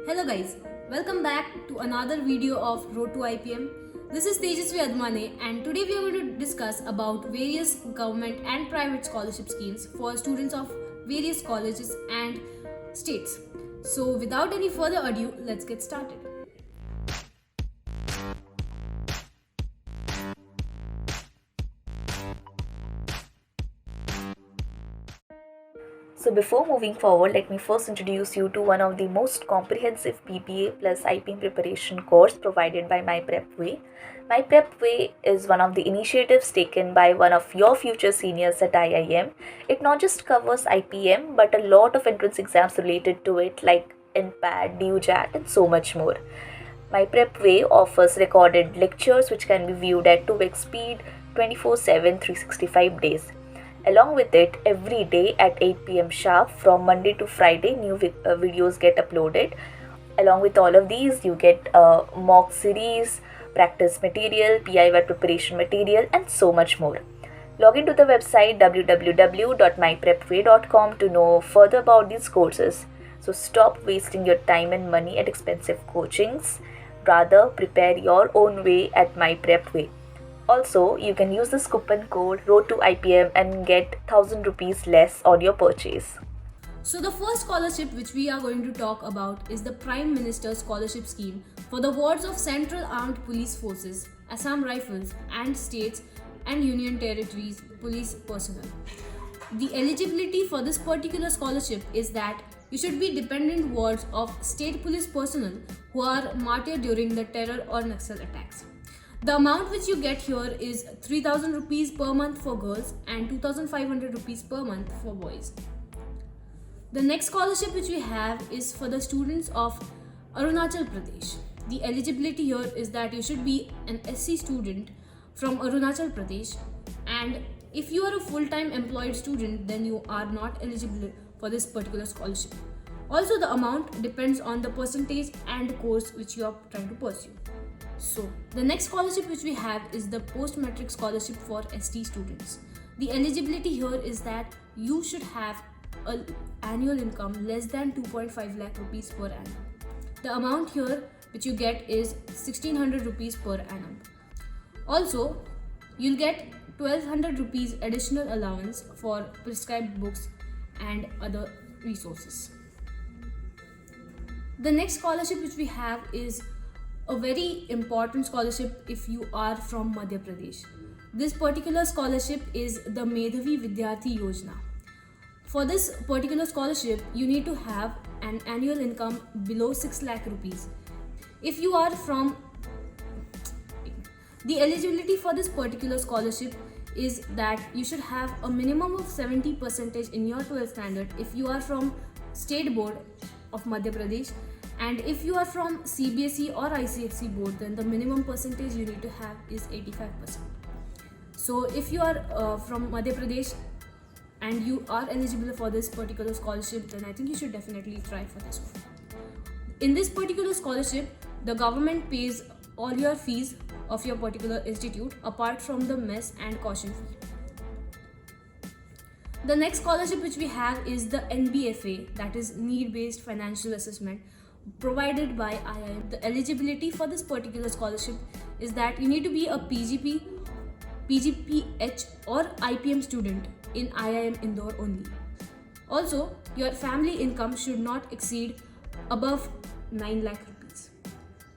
Hello guys, welcome back to another video of Road to IPM. This is Tejasvi Admane and today we are going to discuss about various government and private scholarship schemes for students of various colleges and states. So without any further ado, let's get started. So before moving forward, let me first introduce you to one of the most comprehensive PPA plus IPM preparation course provided by MyPrepWay. MyPrepWay is one of the initiatives taken by one of your future seniors at IIM. It not just covers IPM but a lot of entrance exams related to it like NPAT, DUJAT and so much more. MyPrepWay offers recorded lectures which can be viewed at 2x speed 24/7 365 days. Along with it, every day at 8 pm sharp from Monday to Friday, new videos get uploaded. Along with all of these, you get mock series, practice material, PIY preparation material, and so much more. Log into the website www.myprepway.com to know further about these courses. So stop wasting your time and money at expensive coachings. Rather, prepare your own way at MyPrepWay. Also, you can use this coupon code ROAD2IPM and get 1000 rupees less on your purchase. So the first scholarship which we are going to talk about is the Prime Minister's Scholarship Scheme for the wards of Central Armed Police Forces, Assam Rifles and states and union territories police personnel. The eligibility for this particular scholarship is that you should be dependent wards of state police personnel who are martyred during the terror or Naxal attacks. The amount which you get here is 3000 rupees per month for girls and 2500 rupees per month for boys. The next scholarship which we have is for the students of Arunachal Pradesh. The eligibility here is that you should be an SC student from Arunachal Pradesh, and if you are a full-time employed student then you are not eligible for this particular scholarship. Also, the amount depends on the percentage and course which you are trying to pursue. So, the next scholarship which we have is the post-matric scholarship for ST students. The eligibility here is that you should have an annual income less than 2.5 lakh rupees per annum. The amount here which you get is 1600 rupees per annum. Also, you'll get 1200 rupees additional allowance for prescribed books and other resources. The next scholarship which we have is a very important scholarship if you are from Madhya Pradesh. This particular scholarship is the Medhavi Vidyarthi Yojana. For this particular scholarship, you need to have an annual income below 6 lakh rupees. If you are from the eligibility for this particular scholarship is that you should have a minimum of 70% in your 12th standard if you are from State Board of Madhya Pradesh, and if you are from CBSE or ICSE board then the minimum percentage you need to have is 85%. So if you are from Madhya Pradesh and you are eligible for this particular scholarship, then I think you should definitely try for this one. In this particular scholarship, the government pays all your fees of your particular institute apart from the mess and caution fee. The next scholarship which we have is the NBFA, that is Need-Based Financial Assessment, provided by IIM. The eligibility for this particular scholarship is that you need to be a PGP, PGPH or IPM student in IIM Indore only. Also, your family income should not exceed above 9 lakh rupees.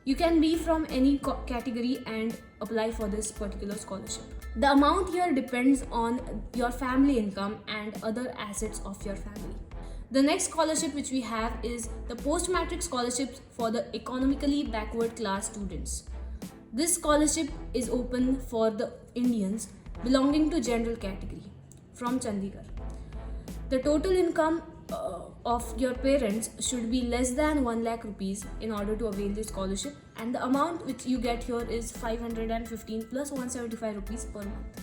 You can be from any category and apply for this particular scholarship. The amount here depends on your family income and other assets of your family. The next scholarship which we have is the post-matric scholarships for the economically backward class students. This scholarship is open for the Indians belonging to general category from Chandigarh. The total income of your parents should be less than 1 lakh rupees in order to avail this scholarship, and the amount which you get here is 515 plus 175 rupees per month.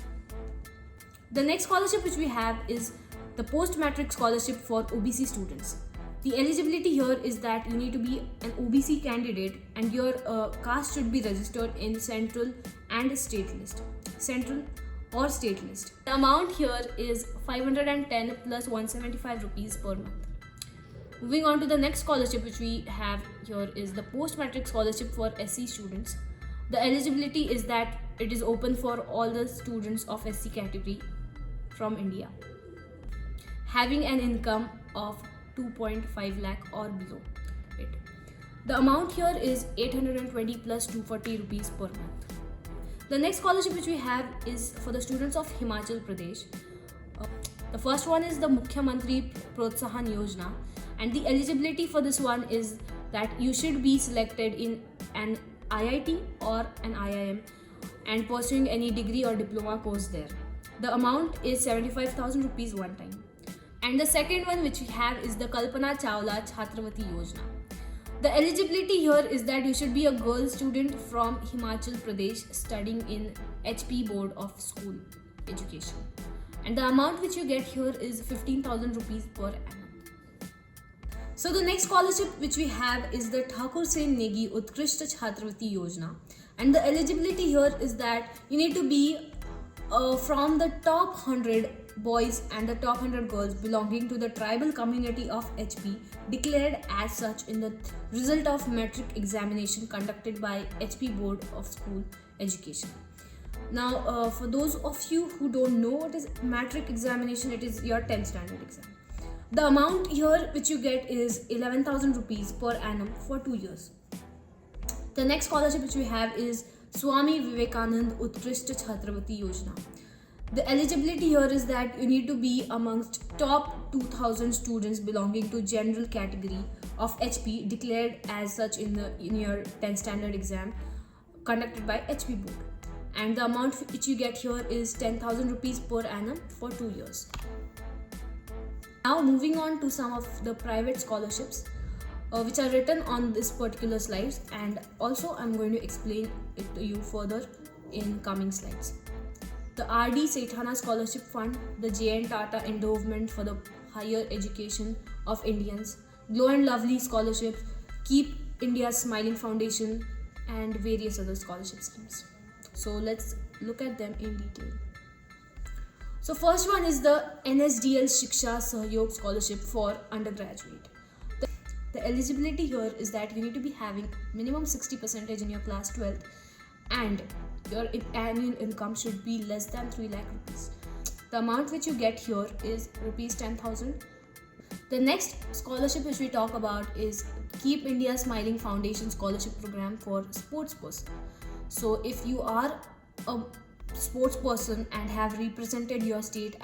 The next scholarship which we have is the post-matric scholarship for OBC students. The eligibility here is that you need to be an OBC candidate and your caste should be registered in central and state list. Central or state list. The amount here is 510 plus 175 rupees per month. Moving on to the next scholarship which we have here is the post-matric scholarship for SC students. The eligibility is that it is open for all the students of SC category from India having an income of 2.5 lakh or below it. The amount here is 820 plus 240 rupees per month. The next scholarship which we have is for the students of Himachal Pradesh. The first one is the Mukhyamantri Protsahan Yojana, and the eligibility for this one is that you should be selected in an IIT or an IIM and pursuing any degree or diploma course there. The amount is 75,000 rupees one time. And the second one which we have is the Kalpana Chawla Chhatravati Yojana. The eligibility here is that you should be a girl student from Himachal Pradesh studying in HP Board of School Education. And the amount which you get here is 15,000 rupees per annum. So the next scholarship which we have is the Thakur Sen Negi Utkrishta Chhatravati Yojana. And the eligibility here is that you need to be from the top 100 boys and the top 100 girls belonging to the tribal community of HP declared as such in the result of metric examination conducted by HP Board of School Education. Now, for those of you who don't know what is matric examination, it is your 10th standard exam. The amount here which you get is 11,000 rupees per annum for 2 years. The next scholarship which we have is Swami Vivekanand Utkrishta Chhatravati Yojana. The eligibility here is that you need to be amongst top 2000 students belonging to general category of HP declared as such in your 10th standard exam conducted by HP Board. And the amount which you get here is 10,000 rupees per annum for 2 years. Now moving on to some of the private scholarships which are written on this particular slides, and also I'm going to explain it to you further in coming slides. The RD Sethana Scholarship Fund, the JN Tata Endowment for the Higher Education of Indians, Glow and Lovely Scholarships, Keep India Smiling Foundation, and various other scholarship schemes. So let's look at them in detail. So first one is the NSDL Shiksha Sahyog Scholarship for undergraduate. The eligibility here is that you need to be having minimum 60% in your class 12th and your annual income should be less than 3 lakh rupees. The amount which you get here is rupees 10,000. The next scholarship which we talk about is Keep India Smiling Foundation Scholarship Program for sports person. So if you are a sports person and have represented your state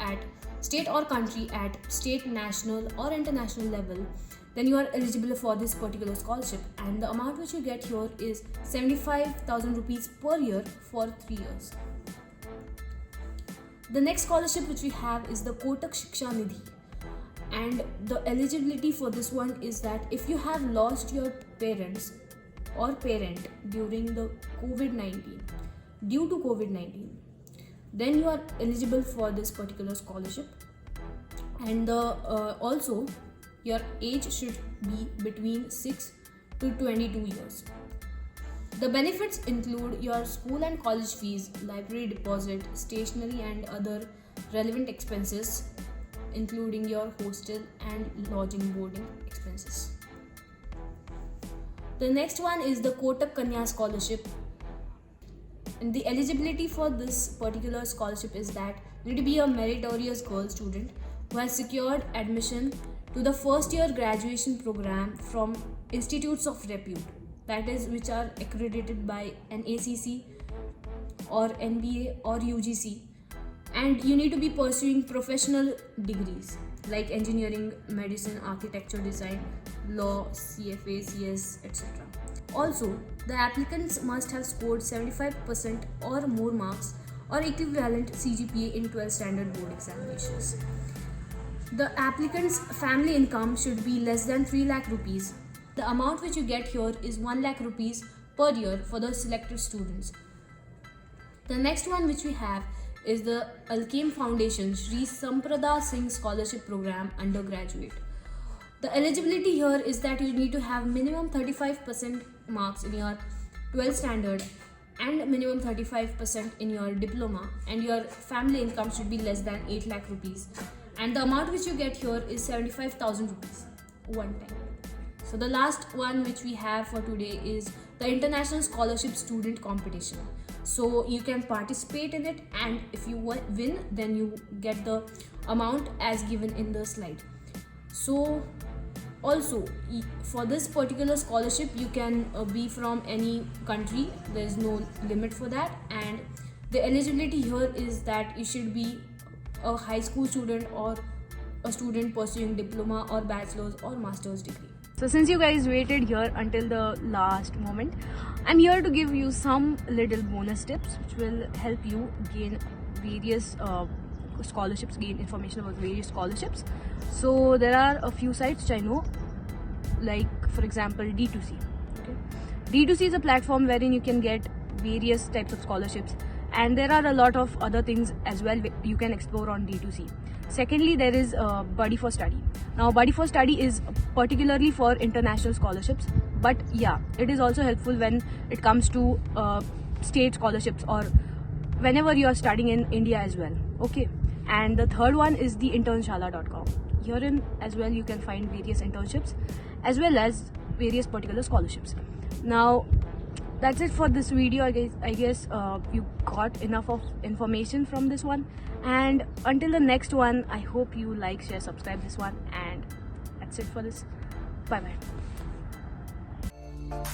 or country at state, national or international level, then you are eligible for this particular scholarship, and the amount which you get here is 75,000 rupees per year for 3 years. The next scholarship which we have is the Kotak Shiksha Nidhi, and the eligibility for this one is that if you have lost your parents or parent during the due to COVID-19, then you are eligible for this particular scholarship, and also your age should be between 6 to 22 years. The benefits include your school and college fees, library deposit, stationery and other relevant expenses, including your hostel and lodging boarding expenses. The next one is the Kotak Kanya Scholarship. And the eligibility for this particular scholarship is that you need to be a meritorious girl student who has secured admission to the first year graduation program from institutes of repute, that is, which are accredited by an ACC or NBA or UGC, and you need to be pursuing professional degrees like engineering, medicine, architecture, design, law, CFA, CS, etc. Also, the applicants must have scored 75% or more marks or equivalent CGPA in 12th standard board examinations. The applicant's family income should be less than 3 lakh rupees. The amount which you get here is 1 lakh rupees per year for the selected students. The next one which we have is the Alkem Foundation Shri Samprada Singh Scholarship Program undergraduate. The eligibility here is that you need to have minimum 35% marks in your 12th standard and minimum 35% in your diploma, and your family income should be less than 8 lakh rupees. And the amount which you get here is 75,000 rupees. one time. So the last one which we have for today is the International Scholarship Student Competition. So you can participate in it, and if you win, then you get the amount as given in the slide. So also for this particular scholarship you can be from any country. There is no limit for that, and the eligibility here is that you should be a high school student or a student pursuing diploma or bachelor's or master's degree. So since you guys waited here until the last moment, I'm here to give you some little bonus tips which will help you gain various scholarships, gain information about various scholarships. So there are a few sites which I know, like for example D2C. Okay, D2C is a platform wherein you can get various types of scholarships, and there are a lot of other things as well you can explore on D2C. Secondly, there is Buddy for Study. Now Buddy for Study is particularly for international scholarships, but yeah, it is also helpful when it comes to state scholarships or whenever you are studying in India as well. Okay, and the third one is the internshala.com. Herein as well you can find various internships as well as various particular scholarships. Now that's it for this video. I guess you got enough of information from this one, and until the next one, I hope you like, share, subscribe this one, and that's it for this. Bye bye.